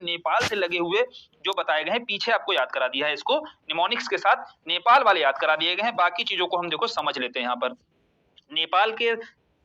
नेपाल से लगे हुए जो बताए गए हैं पीछे आपको याद करा दिया है इसको निमोनिक्स के साथ नेपाल वाले याद करा दिए गए हैं। बाकी चीज़ों को हम देखो समझ लेते हैं यहाँ पर। नेपाल के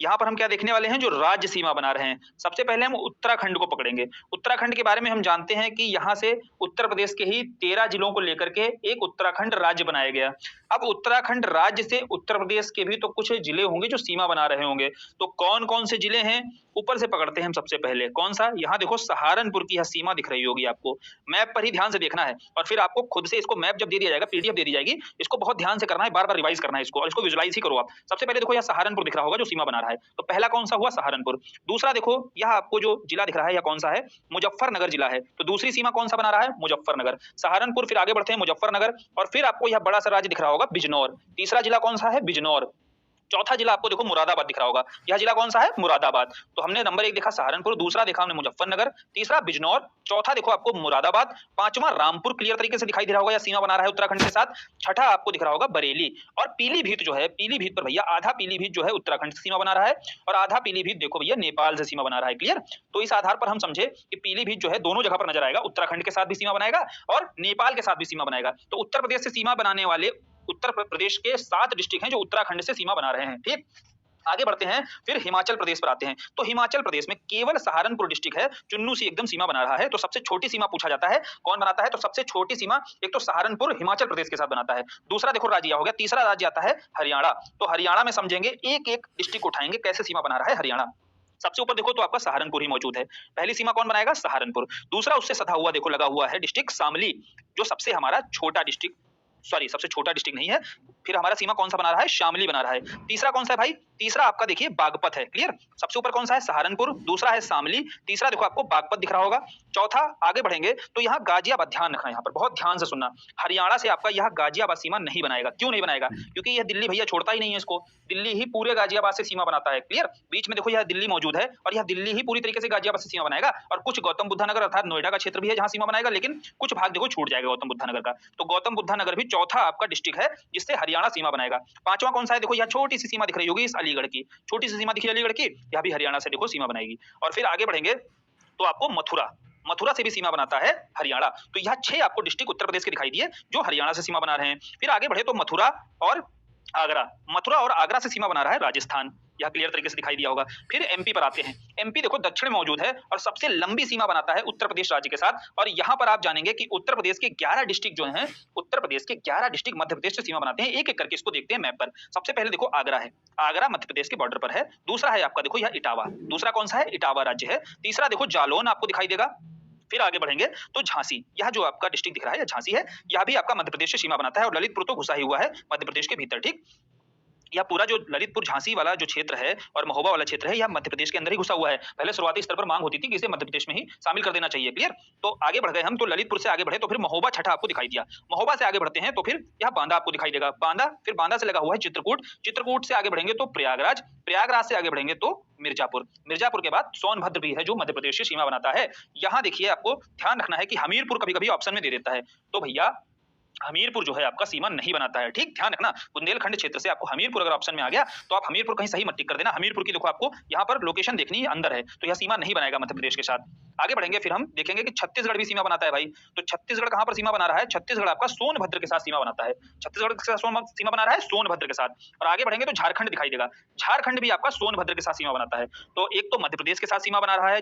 यहाँ पर हम क्या देखने वाले हैं जो राज्य सीमा बना रहे हैं। सबसे पहले हम उत्तराखंड को पकड़ेंगे। उत्तराखंड के बारे में हम जानते हैं कि यहाँ से उत्तर प्रदेश के ही 13 जिलों को लेकर के एक उत्तराखंड राज्य बनाया गया। अब उत्तराखंड राज्य से उत्तर प्रदेश के भी तो कुछ जिले होंगे जो सीमा बना रहे होंगे। तो कौन-कौन से जिले हैं? ऊपर से पकड़ते हैं हम सबसे पहले। कौन-सा? यहाँ देखो सहारनपुर की यह सीमा दिख रही होगी आपको। मैप पर ही ध्यान से देखना है और फिर आपको खुद से इसको मैप जब दे दिया जाएगा, पीडीएफ दे दी जाएगी, इसको बहुत ध्यान से करना है, बार-बार रिवाइज़ करना है इसको और इसको विजुअलाइज़ ही करो आप। सबसे पहले देखो यहाँ सहारनपुर दिख रहा होगा जो सीमा बना रहा है। तो पहला कौन-सा हुआ? सहारनपुर। दूसरा देखो यह आपको जो जिला दिख रहा है यह कौन-सा है? मुज़फ्फरनगर जिला है। तो दूसरी सीमा कौन-सा बना रहा है? मुज़फ्फरनगर। सहारनपुर फिर आगे बढ़ते हैं मुज़फ्फरनगर और फिर आपको यह बड़ा-सा राज्य दिख रहा होगा बिजनौर। तीसरा जिला कौन-सा है? बिजनौर। चौथा जिला आपको देखो मुरादाबाद दिख रहा होगा। यह जिला कौन-सा है? मुरादाबाद। तो हमने नंबर 1 देखा सहारनपुर, दूसरा देखा हमने मुज़फ्फरनगर, तीसरा बिजनौर, चौथा देखो आपको मुरादाबाद, पाँचवां रामपुर क्लियर तरीके से दिखाई दे रहा होगा, यह सीमा बना रहा है उत्तराखंड के साथ। छठा आपको दिख रहा होगा बरेली और पीलीभीत जो है, पीलीभीत पर भैया आधा पीलीभीत जो है उत्तराखंड से सीमा बना रहा है और आधा पीलीभीत देखो भैया नेपाल से सीमा बना रहा है। क्लियर? तो इस आधार पर हम समझे कि पीलीभीत जो है दोनों जगह पर नजर आएगा, उत्तराखंड के साथ भी सीमा बनाएगा और नेपाल के साथ भी सीमा बनाएगा। तो उत्तर प्रदेश से सीमा बनाने वाले उत्तर प्रदेश के 7 डिस्ट्रिक्ट हैं जो उत्तराखंड से सीमा बना रहे हैं। ठीक? आगे बढ़ते हैं, फिर हिमाचल प्रदेश पर आते हैं। तो हिमाचल प्रदेश में केवल सहारनपुर डिस्ट्रिक्ट है, चुन्नू से एकदम सीमा बना रहा है। तो सबसे छोटी सीमा पूछा जाता है, कौन बनाता है? तो सबसे छोटी सीमा एक तो सहारनपुर हिमाचल प्रदेश के साथ बनाता है। दूसरा देखो राज्य हो गया, तीसरा राज्य आता है हरियाणा। तो हरियाणा में समझेंगे एक-एक डिस्ट्रिक्ट उठाएंगे कैसे सीमा बना रहा है हरियाणा। सबसे ऊपर देखो तो आपका सहारनपुर ही मौजूद है। पहली सीमा कौन बनाएगा? सहारनपुर। दूसरा उससे सटा हुआ देखो लगा हुआ है डिस्ट्रिक्ट शामली, जो सबसे हमारा छोटा डिस्ट्रिक्ट सबसे छोटा डिस्ट्रिक्ट नहीं है। फिर हमारा सीमा कौन सा बना रहा है? शामली बना रहा है। तीसरा कौन सा है भाई? तीसरा आपका देखिए बागपत है। क्लियर? सबसे ऊपर कौन सा है? सहारनपुर, दूसरा है शामली, तीसरा देखो आपको बागपत दिख रहा होगा। चौथा आगे बढ़ेंगे तो यहाँ गाजियाबाद, ध्यान रखना, यहाँ पर बहुत ध्यान से सुनना। हरियाणा से आपका यह गाजियाबाद सीमा नहीं बनाएगा। क्यों नहीं बनाएगा? क्योंकि यह दिल्ली भैया छोड़ता ही नहीं है इसको। दिल्ली ही पूरे गाजियाबाद से सीमा बनाता है। क्लियर? बीच में देखो यह दिल्ली मौजूद है और यह दिल्ली ही पूरी तरीके से गाजियाबाद से सीमा बनाएगा और कुछ गौतम बुद्धा नगर अर्थात नोएडा का क्षेत्र भी है जहां सीमा बनाएगा, लेकिन कुछ भाग देखो छूट जाएगा गौतम बुद्धा नगर का। तो गौतम बुद्धा नगर भी चौथा आपका डिस्ट्रिक्ट है जिससे हरियाणा सीमा बनाएगा। पांचवा कौन सा है? देखो यह छोटी सी सीमा दिख रही होगी इस अलीगढ़ की, छोटी सी सीमा दिखी अलीगढ़ की, यह भी हरियाणा से देखो सीमा बनाएगी। और फिर आगे बढ़ेंगे तो आपको मथुरा से भी सीमा बनाता है हरियाणा। तो यह 6 आपको डिस्ट्रिक्ट उत्तर प्रदेश के दिखाई दिए जो हरियाणा से सीमा बना रहे हैं। फिर आगे बढ़े तो मथुरा और आगरा से सीमा बना रहा है राजस्थान, यह क्लियर तरीके से दिखाई दिया होगा। फिर एमपी पर आते हैं। एमपी देखो दक्षिण में मौजूद है और सबसे लंबी सीमा बनाता है उत्तर प्रदेश राज्य के साथ। और यहां पर आप जानेंगे कि उत्तर प्रदेश के 11 डिस्ट्रिक्ट जो हैं, उत्तर प्रदेश के 11 डिस्ट्रिक्ट मध्य प्रदेश से सीमा बनाते हैं। एक-एक करके इसको देखते हैं मैप पर। सबसे पहले देखो आगरा है, आगरा मध्य प्रदेश के बॉर्डर पर है। दूसरा है आपका देखो यह इटावा, दूसरा कौन सा है? इटावा राज्य है। तीसरा देखो जालौन आपको दिखाई देगा। फिर आगे बढ़ेंगे तो झांसी, यह जो आपका डिस्ट्रिक्ट दिख रहा है यह झांसी है, यह भी आपका मध्य प्रदेश से सीमा बनाता है और ललितपुर तो घुसा ही हुआ है मध्य प्रदेश के भीतर। ठीक? यह पूरा जो ललितपुर झांसी वाला जो क्षेत्र है और महोबा वाला क्षेत्र है, यह मध्य प्रदेश के अंदर ही घुसा हुआ है। पहले शुरुआती स्तर पर मांग होती थी कि इसे मध्य प्रदेश में ही शामिल कर देना चाहिए। क्लियर? तो आगे बढ़ गए हम, तो ललितपुर से आगे बढ़े तो फिर महोबा छठा आपको दिखाई दिया। महोबा से आगे बढ़ते हैं तो फिर यह बांदा आपको दिखाई देगा। बांदा, फिर बांदा से लगा हुआ है चित्रकूट, चित्रकूट से आगे बढ़ेंगे तो प्रयागराज, प्रयागराज से आगे बढ़ेंगे तो मिर्जापुर, मिर्जापुर के बाद सोनभद्र भी है जो मध्य प्रदेश से सीमा बनाता है। यहाँ देखिए आपको ध्यान रखना है कि हमीरपुर कभी-कभी ऑप्शन में दे देता है। तो भैया हमीरपुर जो है आपका सीमा नहीं बनाता है। ठीक? ध्यान रखना, बुंदेलखंड क्षेत्र से आपको हमीरपुर अगर ऑप्शन में आ गया तो आप हमीरपुर कहीं सही मत टिक कर देना। हमीरपुर की देखो आपको यहाँ पर लोकेशन देखनी है, अंदर है, तो यह सीमा नहीं बनाएगा मध्य प्रदेश के साथ। आगे बढ़ेंगे फिर हम देखेंगे कि छत्तीसगढ़ भी सीमा बनाता है भाई। तो छत्तीसगढ़ कहां पर सीमा बना रहा है? छत्तीसगढ़ आपका सोनभद्र के साथ सीमा बनाता है। छत्तीसगढ़ के साथ सीमा बना रहा है सोनभद्र के साथ। और आगे बढ़ेंगे तो झारखंड दिखाई देगा, झारखंड भी आपका सोनभद्र के साथ सीमा बनाता है। तो एक तो मध्य प्रदेश के साथ सीमा बना रहा है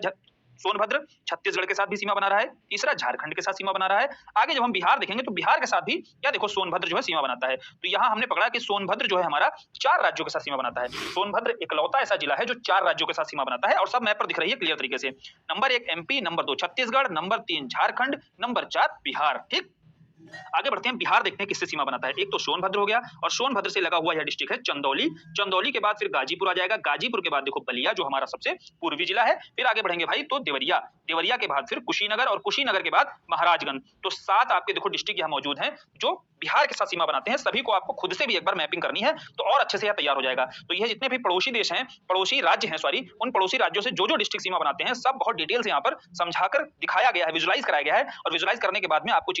सोनभद्र, छत्तीसगढ़ के साथ भी सीमा बना रहा है, तीसरा झारखंड के साथ सीमा बना रहा है। आगे जब हम बिहार देखेंगे तो बिहार के साथ भी क्या देखो सोनभद्र जो है सीमा बनाता है। तो यहाँ हमने पकड़ा कि सोनभद्र जो है हमारा 4 राज्यों के साथ सीमा बनाता है। सोनभद्र इकलौता ऐसा जिला है जो 4 राज्यों के साथ सीमा बनाता है और सब मैप पर दिख रही है क्लियर तरीके से। Number 1 MP, number 2 Chhattisgarh, number 3 Jharkhand, number 4 Bihar. ठीक? आगे बढ़ते हैं, बिहार देखते हैं किससे सीमा बनाता है। एक तो सोनभद्र हो गया और सोनभद्र से लगा हुआ यह डिस्ट्रिक्ट है चंदौली, चंदौली के बाद फिर गाजीपुर आ जाएगा, गाजीपुर के बाद देखो बलिया जो हमारा सबसे पूर्वी जिला है। फिर आगे बढ़ेंगे भाई तो देवरिया, देवरिया के बाद फिर कुशीनगर और कुशीनगर के बाद महाराजगंज। तो 7 आपके देखो डिस्ट्रिक्ट यहाँ मौजूद हैं जो बिहार के साथ सीमा बनाते हैं। सभी को आपको खुद से भी एक बार मैपिंग करनी है तो और अच्छे से यह तैयार हो जाएगा। तो यह जितने भी पड़ोसी देश हैं, पड़ोसी राज्य हैं सॉरी, उन पड़ोसी राज्यों से जो डिस्ट्रिक्ट सीमा बनाते हैं सब बहुत डिटेल से यहाँ पर समझाकर दिखाया गया है, विजुअलाइज कराया गया है और विजुअलाइज करने के बाद में आपको चीजें